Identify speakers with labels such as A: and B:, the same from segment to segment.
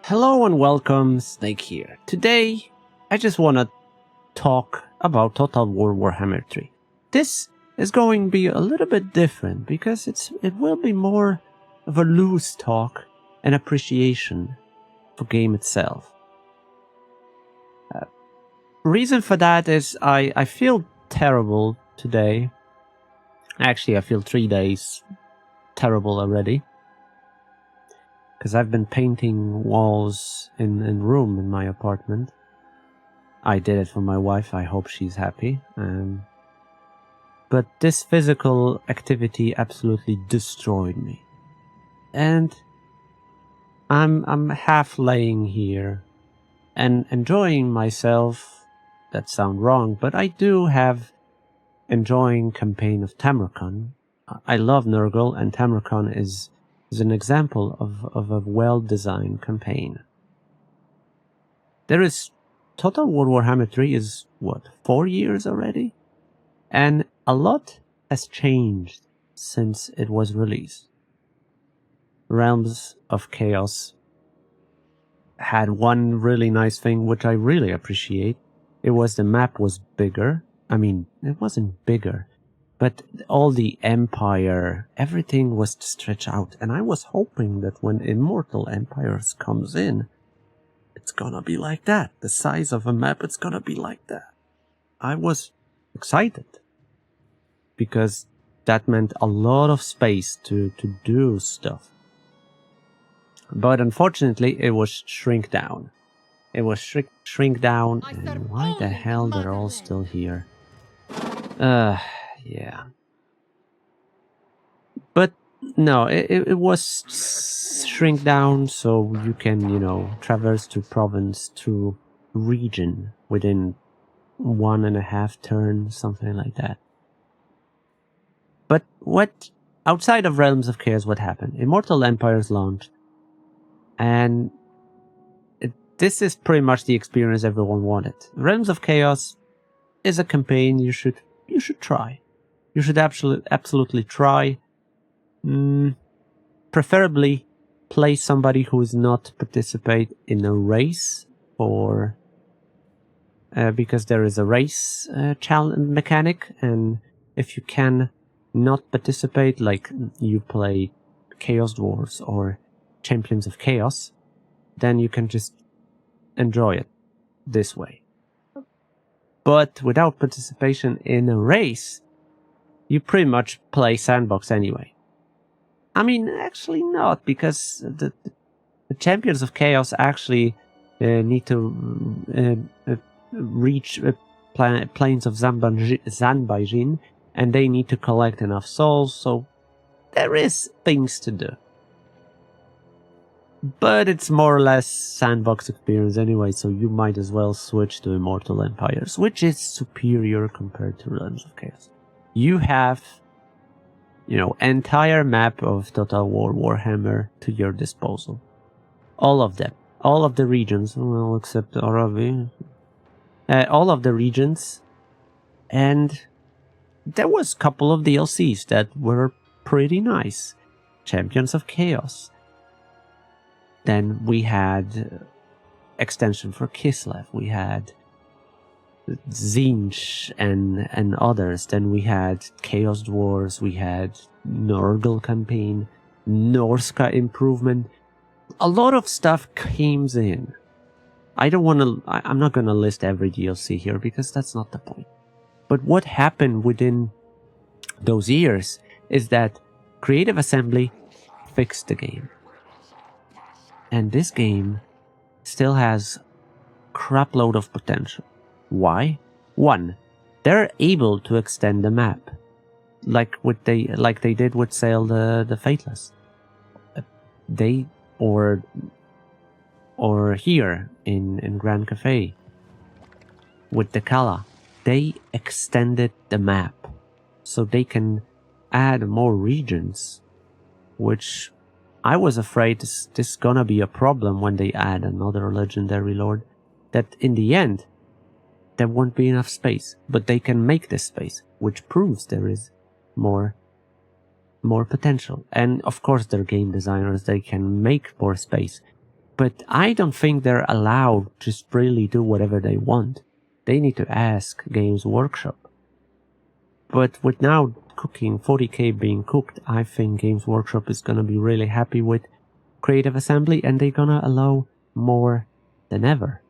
A: Hello and welcome, Snake here. Today, I just want to talk about Total War Warhammer 3. This is going to be a little bit different because it will be more of a loose talk and appreciation for game itself. Reason for that is I feel terrible today. Actually, I feel 3 days terrible already. Because I've been painting walls in room in my apartment. I did it for my wife. I hope she's happy. But this physical activity absolutely destroyed me. And I'm half laying here and enjoying myself. That sounds wrong, but I do have enjoying campaign of Tamarkan. I love Nurgle, and Tamarkan is an example of a well-designed campaign. There is Total War Warhammer 3 is, 4 years already? And a lot has changed since it was released. Realms of Chaos had one really nice thing which I really appreciate. It was the map was bigger. I mean, it wasn't bigger. But all the Empire, everything was stretched out. And I was hoping that when Immortal Empires comes in, it's gonna be like that. The size of a map, it's gonna be like that. I was excited. Because that meant a lot of space to do stuff. But unfortunately, it was shrink down. It was shrink down. And why the hell they're all still here? Yeah. But no, it was shrink down so you can, traverse to province to region within 1.5 turns, something like that. But what, outside of Realms of Chaos, what happened? Immortal Empires launched, and this is pretty much the experience everyone wanted. Realms of Chaos is a campaign you should try. You should absolutely try. Preferably play somebody who is not participate in a race, or because there is a race challenge mechanic, and if you can not participate, like you play Chaos Dwarves or Champions of Chaos, then you can just enjoy it this way. But without participation in a race, you pretty much play sandbox anyway. I mean, actually not, because the Champions of Chaos actually need to reach plains of Zanbaijin, and they need to collect enough souls, so there is things to do. But it's more or less sandbox experience anyway, so you might as well switch to Immortal Empires, which is superior compared to Realms of Chaos. You have, entire map of Total War Warhammer to your disposal. All of them. All of the regions, well, except Aravi. All of the regions. And there was a couple of DLCs that were pretty nice. Champions of Chaos. Then we had extension for Kislev. We had Zinch and others. Then we had Chaos Dwarves. We had Nurgle campaign, Norska improvement. A lot of stuff came in. I'm not gonna list every DLC here because that's not the point. But what happened within those years is that Creative Assembly fixed the game. And this game still has crapload of potential. Why? 1, they're able to extend the map, like they did with Sail the Fateless. They or here in Grand Cafe with the Kala, they extended the map so they can add more regions, which I was afraid this is gonna be a problem when they add another legendary lord, that in the end there won't be enough space, but they can make this space, which proves there is more potential. And of course they're game designers, they can make more space. But I don't think they're allowed to just really do whatever they want. They need to ask Games Workshop. But with now cooking, 40k being cooked, I think Games Workshop is gonna be really happy with Creative Assembly, and they're gonna allow more than ever.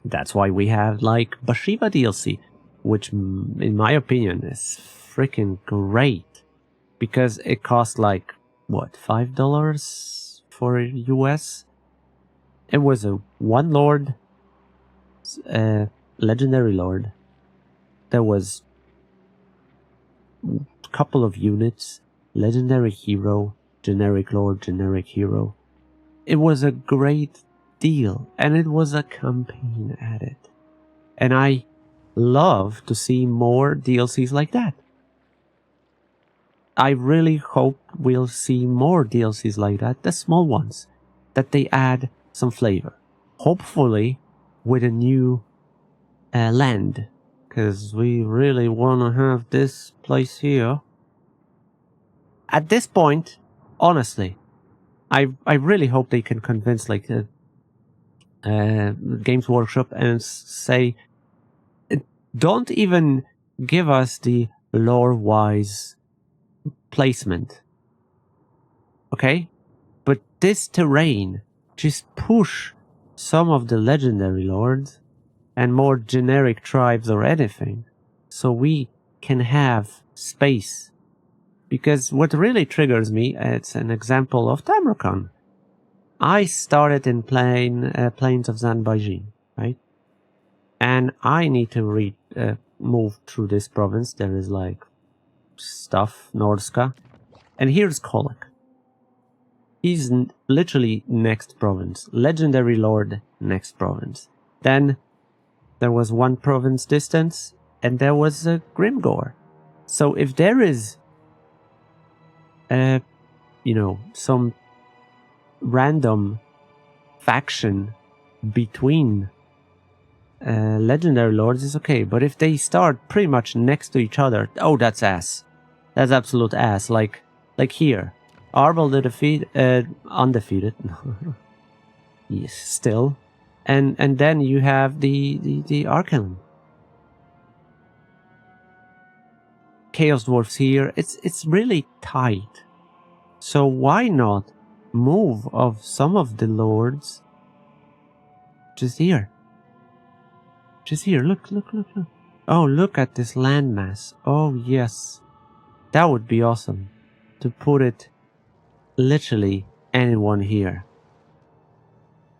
A: That's why we have like Bathsheba DLC, which in my opinion is freaking great, because it costs like, what, $5 for US? It was a one lord, legendary lord. There was a couple of units, legendary hero, generic lord, generic hero. It was a great deal, and it was a campaign added. And I love to see more DLCs like that. I really hope we'll see more DLCs like that, the small ones, that they add some flavor. Hopefully with a new land, because we really want to have this place here. At this point, honestly, I really hope they can convince like Games Workshop and say, don't even give us the lore-wise placement, okay? But this terrain, just push some of the legendary lords and more generic tribes or anything, so we can have space. Because what really triggers me, it's an example of Tamrakhan. I started in Plains of Zanbaijin, right? And I need to move through this province. There is like stuff, Norska. And here's Kolak. He's literally next province. Legendary Lord, next province. Then there was one province distance, and there was Grimgore. So if there is, some random faction between legendary lords, is okay. But if they start pretty much next to each other, oh, that's ass. That's absolute ass. Like here, Arbol the undefeated. Yes, still, and then you have the Arcanum. Chaos Dwarfs here. It's really tight. So why not move of some of the lords just here? Just here. Look. Oh, look at this landmass. Oh, yes. That would be awesome. To put it literally anyone here.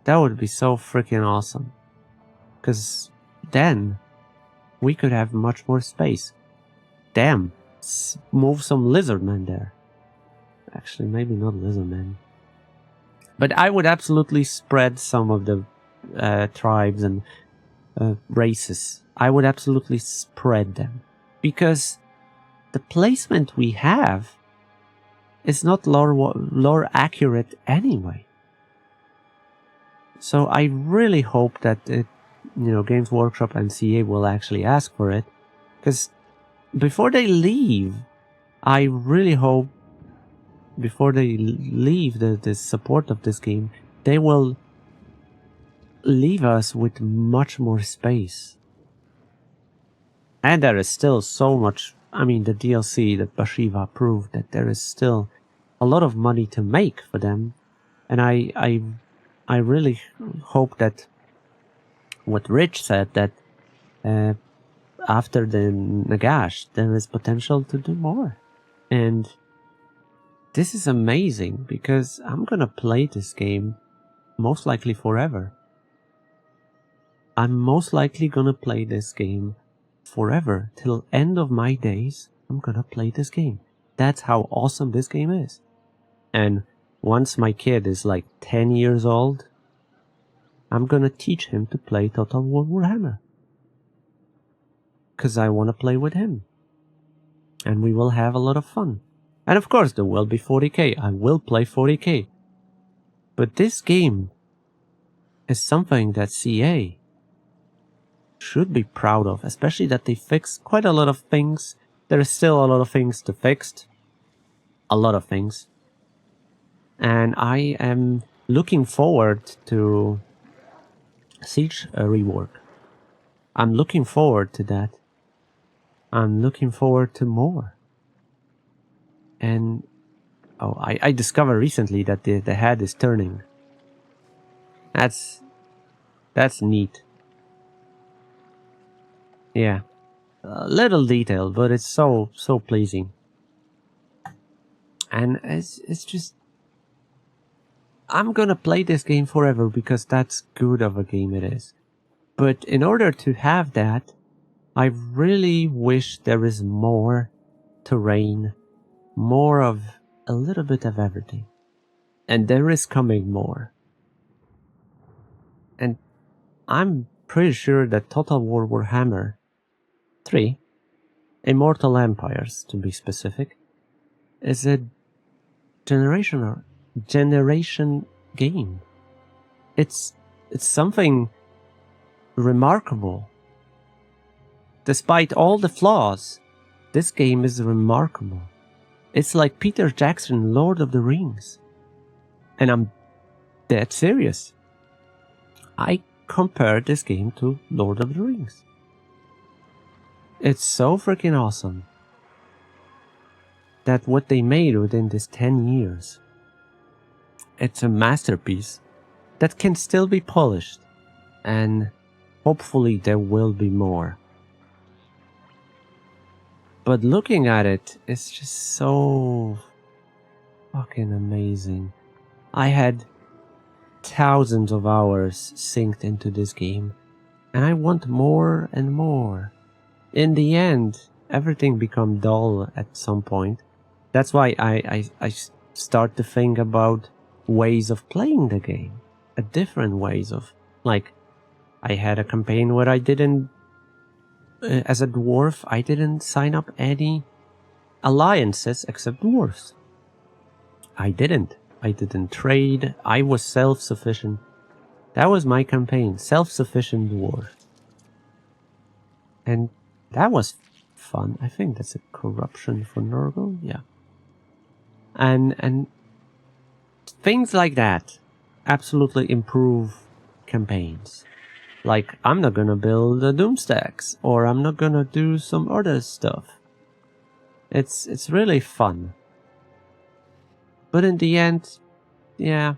A: That would be so freaking awesome. Because then we could have much more space. Damn. Move some lizardmen there. Actually, maybe not lizardmen. But I would absolutely spread some of the tribes and races. I would absolutely spread them. Because the placement we have is not lore accurate anyway. So I really hope that Games Workshop and CA will actually ask for it. Because before they leave, I really hope before they leave the support of this game, they will leave us with much more space. And there is still so much, the DLC that Bathsheba proved that there is still a lot of money to make for them. And I really hope that what Rich said, that after the Nagash, there is potential to do more. And this is amazing, because I'm gonna play this game most likely forever. I'm most likely gonna play this game forever. Till end of my days, I'm gonna play this game. That's how awesome this game is. And once my kid is like 10 years old, I'm gonna teach him to play Total War Warhammer. Because I want to play with him. And we will have a lot of fun. And of course, there will be 40k. I will play 40k. But this game is something that CA should be proud of. Especially that they fixed quite a lot of things. There is still a lot of things to fix. A lot of things. And I am looking forward to Siege rework. I'm looking forward to that. I'm looking forward to more. And I discovered recently that the head is turning. That's neat. Yeah, a little detail, but it's so pleasing. And it's just, I'm gonna play this game forever because that's good of a game it is. But in order to have that, I really wish there is more terrain, more of a little bit of everything. And there is coming more. And I'm pretty sure that Total War Warhammer 3, Immortal Empires to be specific, is a generation game. It's something remarkable. Despite all the flaws, this game is remarkable. It's like Peter Jackson, Lord of the Rings. And I'm dead serious. I compare this game to Lord of the Rings. It's so freaking awesome that what they made within this 10 years, it's a masterpiece that can still be polished, and hopefully there will be more. But looking at it, it's just so fucking amazing. I had thousands of hours synced into this game, and I want more and more. In the end, everything becomes dull at some point. That's why I start to think about ways of playing the game. Different ways of, like, I had a campaign where I didn't, as a dwarf, I didn't sign up any alliances except dwarves. I didn't trade, I was self-sufficient. That was my campaign, self-sufficient dwarf. And that was fun. I think that's a corruption for Nurgle, yeah. And things like that absolutely improve campaigns. Like, I'm not gonna build a Doomstacks, or I'm not gonna do some other stuff. It's really fun. But in the end, yeah,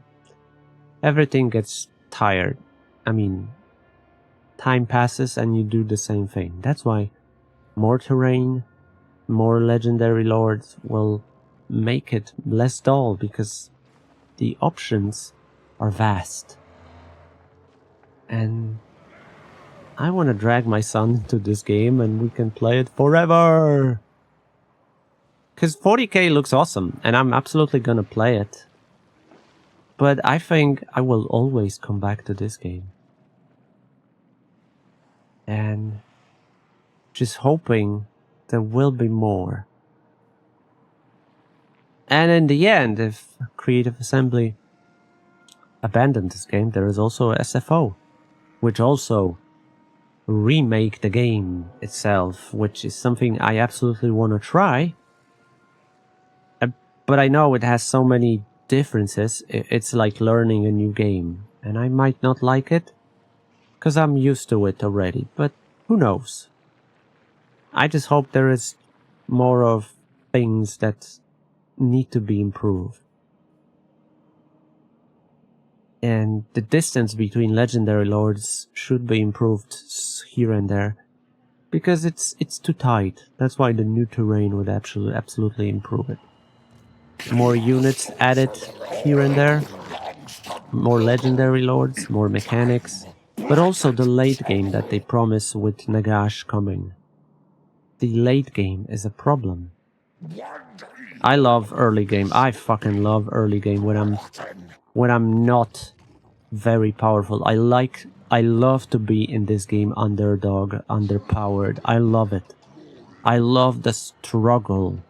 A: everything gets tired. I mean, time passes and you do the same thing. That's why more terrain, more legendary lords will make it less dull, because the options are vast. And I want to drag my son into this game and we can play it forever. Because 40k looks awesome and I'm absolutely gonna play it. But I think I will always come back to this game. And just hoping there will be more. And in the end, if Creative Assembly abandoned this game, there is also a SFO, which also remake the game itself, which is something I absolutely want to try. But I know it has so many differences, it's like learning a new game. And I might not like it, because I'm used to it already, but who knows? I just hope there is more of things that need to be improved. And the distance between legendary lords should be improved here and there, because it's too tight. That's why the new terrain would absolutely improve it. More units added here and there, more legendary lords, more mechanics, but also the late game that they promise with Nagash coming. The late game is a problem. I love early game. I fucking love early game when I'm not very powerful. I love to be in this game underdog, underpowered. I love it. I love the struggle.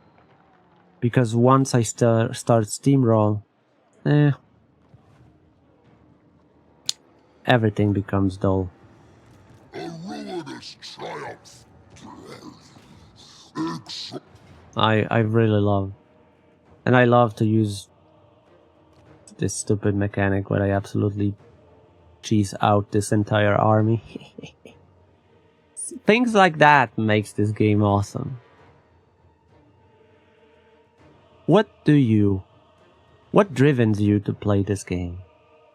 A: Because once I start steamroll, everything becomes dull. I really love. And I love to use this stupid mechanic where I absolutely cheese out this entire army. Things like that makes this game awesome. What drivens you to play this game?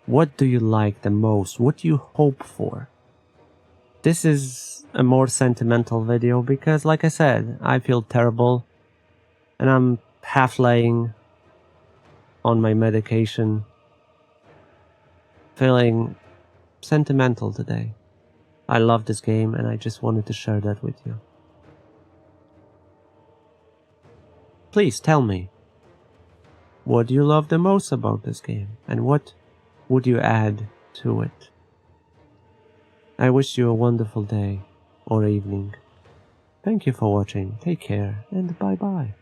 A: What do you like the most? What do you hope for? This is a more sentimental video because, like I said, I feel terrible and I'm half laying on my medication, feeling sentimental today. I love this game and I just wanted to share that with you. Please tell me, what do you love the most about this game and what would you add to it? I wish you a wonderful day or evening. Thank you for watching, take care and bye bye.